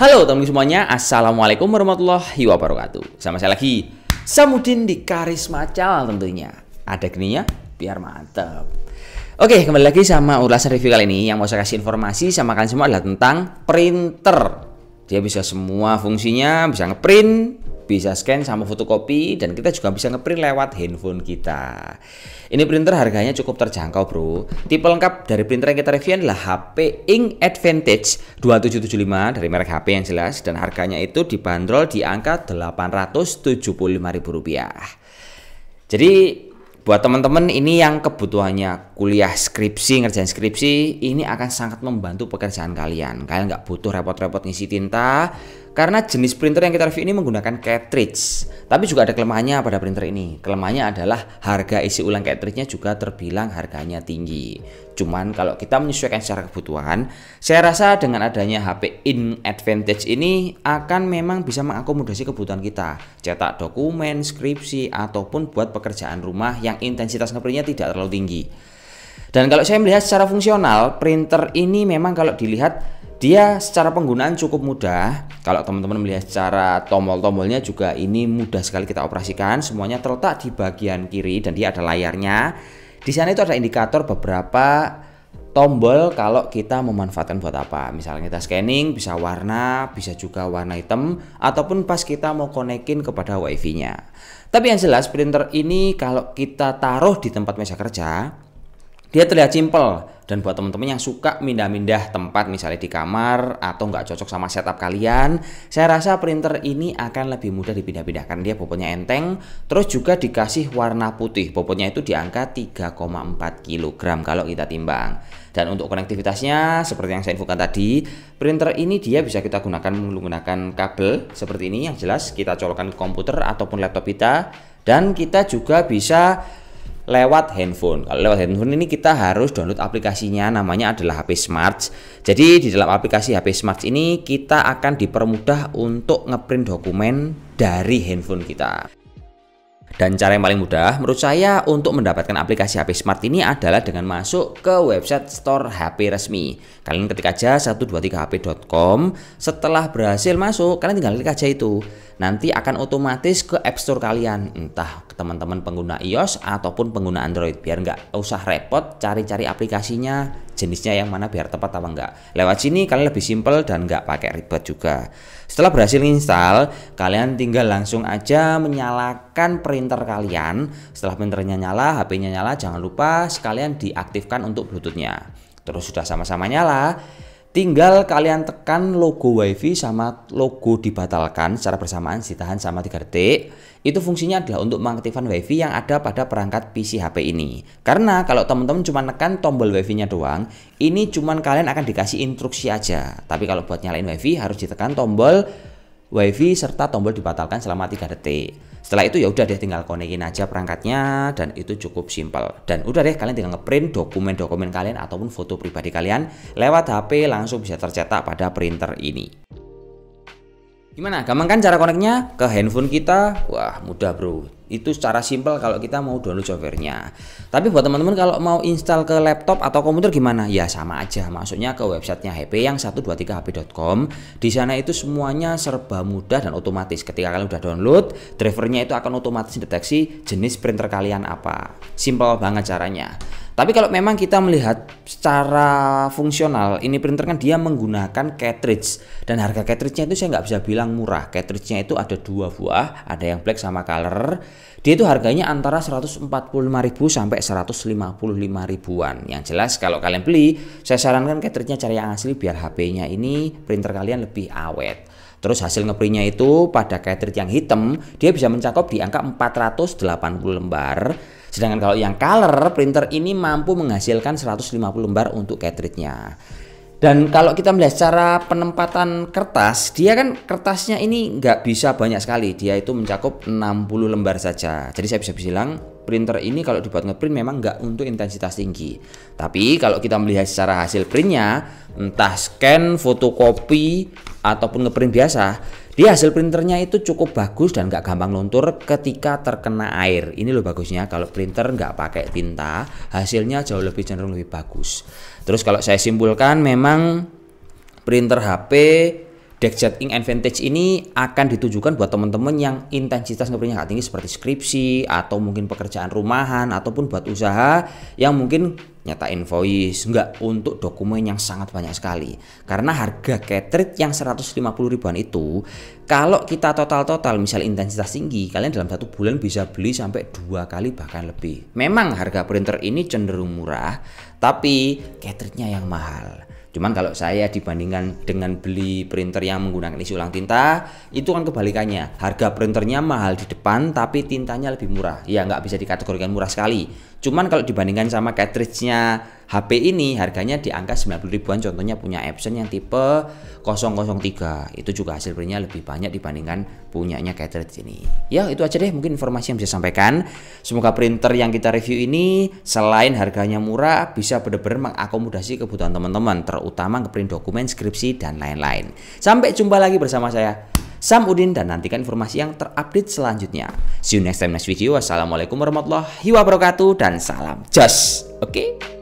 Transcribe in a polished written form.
Halo teman-teman semuanya, Assalamualaikum warahmatullahi wabarakatuh. Sama saya lagi, Samudin di Karisma Channel tentunya. Ada gininya, biar mantap. Oke, kembali lagi sama ulasan review kali ini. Yang mau saya kasih informasi sama kalian semua adalah tentang printer. Dia bisa semua fungsinya, bisa ngeprint, bisa scan sama fotokopi, dan kita juga bisa ngeprint lewat handphone kita. Ini printer harganya cukup terjangkau bro. Tipe lengkap dari printer yang kita review adalah HP Ink Advantage 2775 dari merek HP yang jelas, dan harganya itu dibanderol di angka Rp875.000. Jadi buat teman-teman ini yang kebutuhannya kuliah skripsi, ngerjain skripsi, ini akan sangat membantu pekerjaan kalian. Kalian nggak butuh repot-repot ngisi tinta, karena jenis printer yang kita review ini menggunakan cartridge. Tapi juga ada kelemahannya pada printer ini. Kelemahannya adalah harga isi ulang cartridge-nya juga terbilang harganya tinggi. Cuman kalau kita menyesuaikan secara kebutuhan, saya rasa dengan adanya HP Ink Advantage ini akan memang bisa mengakomodasi kebutuhan kita. Cetak dokumen, skripsi, ataupun buat pekerjaan rumah yang intensitas ngeprintnya tidak terlalu tinggi. Dan kalau saya melihat secara fungsional, printer ini memang kalau dilihat dia secara penggunaan cukup mudah. Kalau teman-teman melihat secara tombol-tombolnya juga ini mudah sekali kita operasikan. Semuanya terletak di bagian kiri dan dia ada layarnya. Di sana itu ada indikator beberapa tombol kalau kita memanfaatkan buat apa. Misalnya kita scanning, bisa warna, bisa juga warna hitam, ataupun pas kita mau konekin kepada wifi-nya. Tapi yang jelas printer ini kalau kita taruh di tempat meja kerja, dia terlihat simple. Dan buat teman-teman yang suka mindah-mindah tempat, misalnya di kamar atau nggak cocok sama setup kalian, saya rasa printer ini akan lebih mudah dipindah-pindahkan. Dia bobotnya enteng, terus juga dikasih warna putih. Bobotnya itu di angka 3,4 kg kalau kita timbang. Dan untuk konektivitasnya, seperti yang saya infokan tadi, printer ini dia bisa kita gunakan menggunakan kabel seperti ini. Yang jelas kita colokkan ke komputer ataupun laptop kita, dan kita juga bisa lewat handphone. Kalau lewat handphone ini kita harus download aplikasinya, namanya adalah HP Smart. Jadi di dalam aplikasi HP Smart ini kita akan dipermudah untuk ngeprint dokumen dari handphone kita. Dan cara yang paling mudah menurut saya untuk mendapatkan aplikasi HP Smart ini adalah dengan masuk ke website store HP resmi. Kalian ketik aja 123hp.com. Setelah berhasil masuk, kalian tinggal klik aja itu. Nanti akan otomatis ke App Store kalian, entah teman-teman pengguna iOS ataupun pengguna Android, biar nggak usah repot cari-cari aplikasinya, jenisnya yang mana biar tepat apa enggak. Lewat sini kalian lebih simple dan nggak pakai ribet juga. Setelah berhasil install, kalian tinggal langsung aja menyalakan printer kalian. Setelah printernya nyala, HP-nya nyala, jangan lupa sekalian diaktifkan untuk Bluetooth-nya. Terus sudah sama-sama nyala, tinggal kalian tekan logo WiFi sama logo dibatalkan secara bersamaan, ditahan sama 3 detik. Itu fungsinya adalah untuk mengaktifkan WiFi yang ada pada perangkat PC HP ini. Karena kalau teman-teman cuma tekan tombol WiFi-nya doang, ini cuman kalian akan dikasih instruksi aja. Tapi kalau buat nyalain WiFi harus ditekan tombol WiFi serta tombol dibatalkan selama 3 detik. Setelah itu ya udah deh, tinggal konekin aja perangkatnya, dan itu cukup simpel. Dan udah deh, kalian tinggal ngeprint dokumen-dokumen kalian ataupun foto pribadi kalian lewat HP, langsung bisa tercetak pada printer ini. Gimana? Gampang kan cara koneknya ke handphone kita? Wah, mudah bro. Itu secara simpel kalau kita mau download softwarenya. Tapi buat teman-teman kalau mau install ke laptop atau komputer gimana? Ya sama aja, masuknya ke websitenya HP yang 123hp.com. Di sana itu semuanya serba mudah dan otomatis. Ketika kalian udah download, drivernya itu akan otomatis deteksi jenis printer kalian apa. Simple banget caranya. Tapi kalau memang kita melihat secara fungsional, ini printer kan dia menggunakan cartridge, dan harga cartridge-nya itu saya nggak bisa bilang murah. Cartridge-nya itu ada 2 buah, ada yang black sama color. Dia itu harganya antara 145.000 sampai 155.000-an. Yang jelas kalau kalian beli, saya sarankan cartridge-nya cari yang asli biar HP-nya ini, printer kalian lebih awet. Terus hasil ngeprintnya itu pada cartridge yang hitam, dia bisa mencakup di angka 480 lembar. Sedangkan kalau yang color, printer ini mampu menghasilkan 150 lembar untuk cartridge-nya. Dan kalau kita melihat secara penempatan kertas, dia kan kertasnya ini nggak bisa banyak sekali. Dia itu mencakup 60 lembar saja. Jadi saya bisa bilang printer ini kalau dibuat ngeprint memang nggak untuk intensitas tinggi. Tapi kalau kita melihat secara hasil printnya, entah scan, fotokopi, ataupun ngeprint biasa, dia hasil printernya itu cukup bagus dan nggak gampang luntur ketika terkena air. Ini loh bagusnya, kalau printer nggak pakai tinta, hasilnya jauh lebih cenderung lebih bagus. Terus kalau saya simpulkan, memang printer HP DeckJet Ink Advantage ini akan ditujukan buat teman-teman yang intensitas ngeprintnya nggak tinggi seperti skripsi atau mungkin pekerjaan rumahan ataupun buat usaha yang mungkin nyata invoice, nggak untuk dokumen yang sangat banyak sekali. Karena harga cartridge yang 150 ribuan itu kalau kita total misal intensitas tinggi, kalian dalam 1 bulan bisa beli sampai 2 kali bahkan lebih. Memang harga printer ini cenderung murah, tapi cartridge-nya yang mahal. Cuman kalau saya dibandingkan dengan beli printer yang menggunakan isi ulang tinta, itu kan kebalikannya. Harga printernya mahal di depan, tapi tintanya lebih murah. Ya nggak bisa dikategorikan murah sekali. Cuman kalau dibandingkan sama cartridge-nya HP ini, harganya di angka 90 ribuan. Contohnya punya Epson yang tipe 003. Itu juga hasil printnya lebih banyak dibandingkan punyanya cartridge ini. Ya itu aja deh mungkin informasi yang bisa sampaikan. Semoga printer yang kita review ini selain harganya murah, bisa benar-benar mengakomodasi kebutuhan teman-teman, terutama ngeprint dokumen, skripsi, dan lain-lain. Sampai jumpa lagi bersama saya, Sam Udin, dan nantikan informasi yang terupdate selanjutnya. See you next time, next video. Wassalamualaikum warahmatullahi wabarakatuh dan salam jos. Oke?